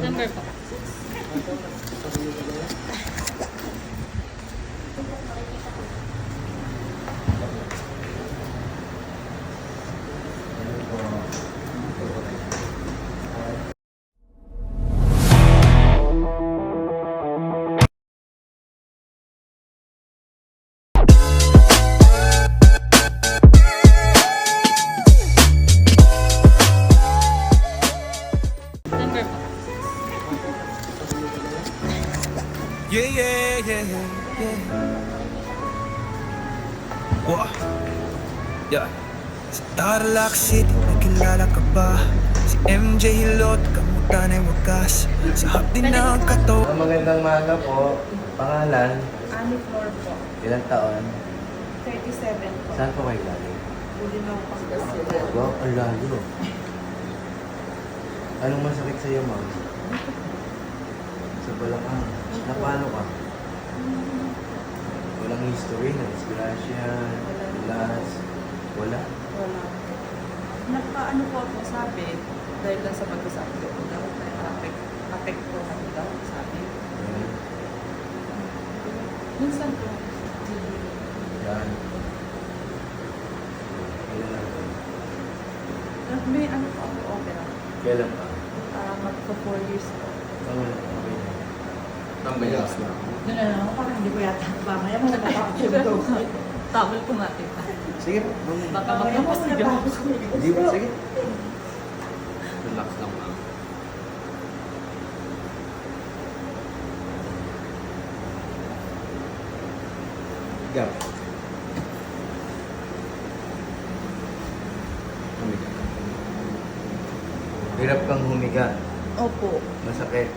Number po. Number po. Yeah, yeah, yeah, yeah. Whoa. Yeah. Sa Tarlac City, nakilala ka ba? Si MJ Hilot, kamutan ay wakas. Sa hapdi ng kato. Magandang maga po. Pangalan, Ani Flor po. ilang taon? 37 po. Saan po kayo galing? Bulinaw, Pangasinan. Wow, ang layo. Anong masakit sa'yo, ma'am? Sa balakang. Na paano ka? Walang history, na-disgrasya, last, wala. Wala. Nagpaano po ako sabi, dahil lang sa pag-usapi ko, daw may apekto na daw, sabi. Ayan. Minsan po, Yan. Kailan lang po? may ano po ako opera. Kailan pa? Magpo 4 years po. Okay. Tambayas na. No, parang hindi ko yata. Mamaya mo nakakapagod. Tawal ko nga kita. Sige po. Baka magkapasig ako. Hindi ba? Sige. Relax lang ma'am. Gap. Hirap kang humiga. Opo. Masakit.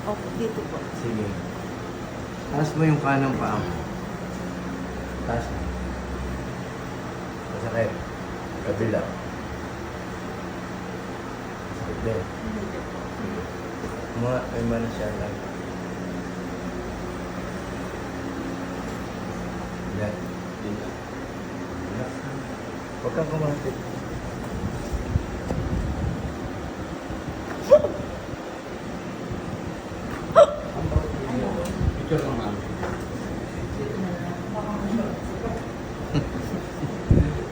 Opo, dito po. Sige. Taas mo yung kanang paa mo. Taas mo. Masakit. Kabila. Masakit din. May mana siya lang. Yan. Relax lang. Huwag kang kumapit. Picture lang ma'am.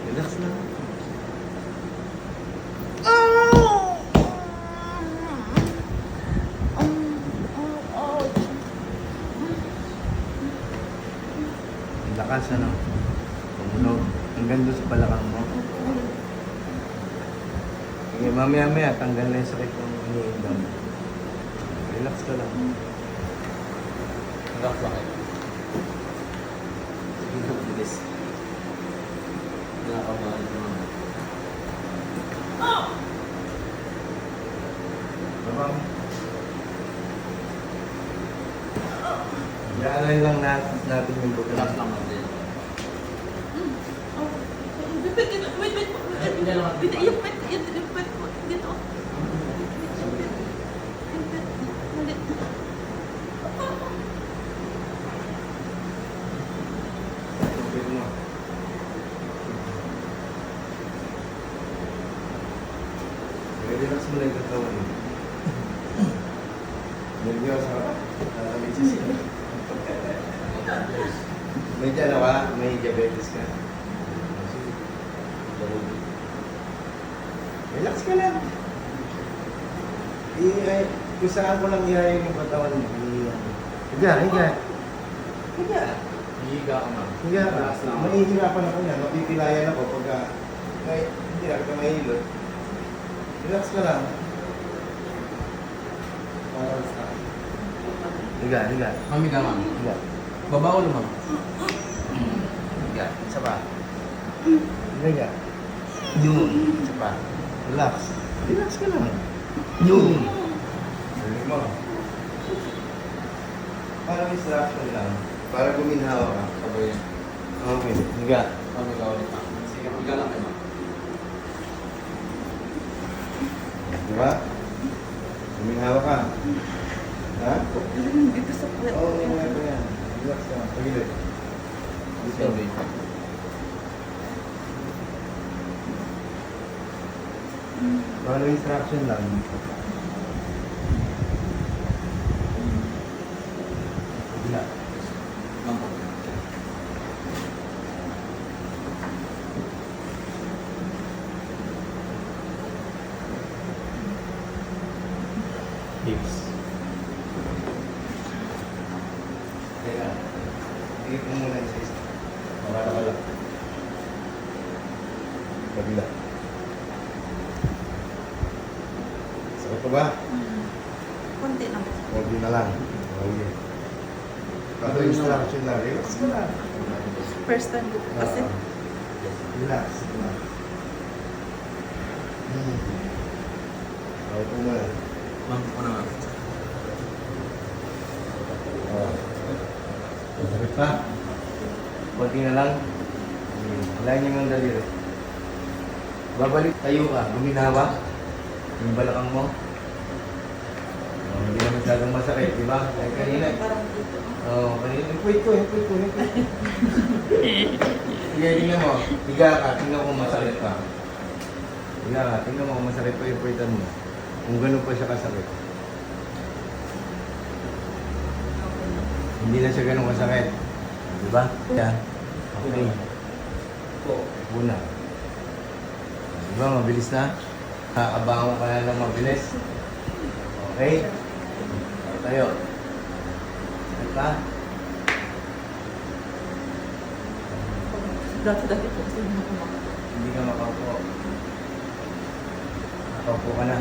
Relax lang. Ang lakas ano. Tumunog. Hanggang doon sa balakang mo. Okay, mamaya-maya tanggal na yung sakit ng iniindam. Relax ka lang. Relax lang kayo. Sige, bilis. Nakakamahan ko ma'am. Babang. Yaanan lang natin yung buto. Relax lang ma'am din. Hindi lang ma'am. Dito. Tubig mo. Relax mo lang yung katawan mo. Nervyos ka? Nakamisis ka? May dalawa, may diabetes ka. Relax ka lang. Kung saan ko lang ihayin yung katawan mo. Higa, higa. Higa. Hihiga ka ma'am. Higa ka. Relax lang. Mahihirapan ako yan. Mapipilayan ako pagka hindi na ka mahilot. Relax ka lang. Higa, higa. Ma'am, higa ma'am. Higa. Baba ulo ma'am. Higa. Isa pa. Higa. Yun. Isa pa. Relax. Relax ka lang. Yun. Sabi mo. Parang instruction lang. Para guminhawa ka. Sabay. Okay. Higa. Ma'am, higa ulit ma'am. Sige, higa lang kayo ma'am. Diba? Guminhawa ka. Ha? Dito sa puwet. Oo, may yan. Relax ka. Pagilid. Dito. Sabay. Follow instruction lang. Hips. Teka. Tigit mo muna yung size. Makala ka lang. Kabila. Sakit pa ba? Konti lang. Konti na lang. Okay. Kato instruction na. Relax ka lang. First time ko po kasi. Relax. Relax. Okay po muna. Ma'am, ako na ma'am. Sakit pa? Konti na lang. Alayin niyo yung daliri. Babalik tayo ka. Guminawa. Yung balakang mo. Hindi na masyadong masakit, di ba? Like kanina. Parang dito. Kanina. Yung puwit ko. Sige, tingnan mo. Higa ka. Tingnan ko masakit pa. Higa ka. Tingnan mo kung masakit pa yung puwitan mo. Kung ganun pa siya kasakit. Hindi na siya ganun kasakit. Di ba? Yan. Okay. Una. Di ba? Mabilis na. Abangan ka na ng mabilis. Okay? Tayo. Ito. Dati-dati po kasi hindi ko kumakain. Hindi ka makaupo. Nakaupo ka na.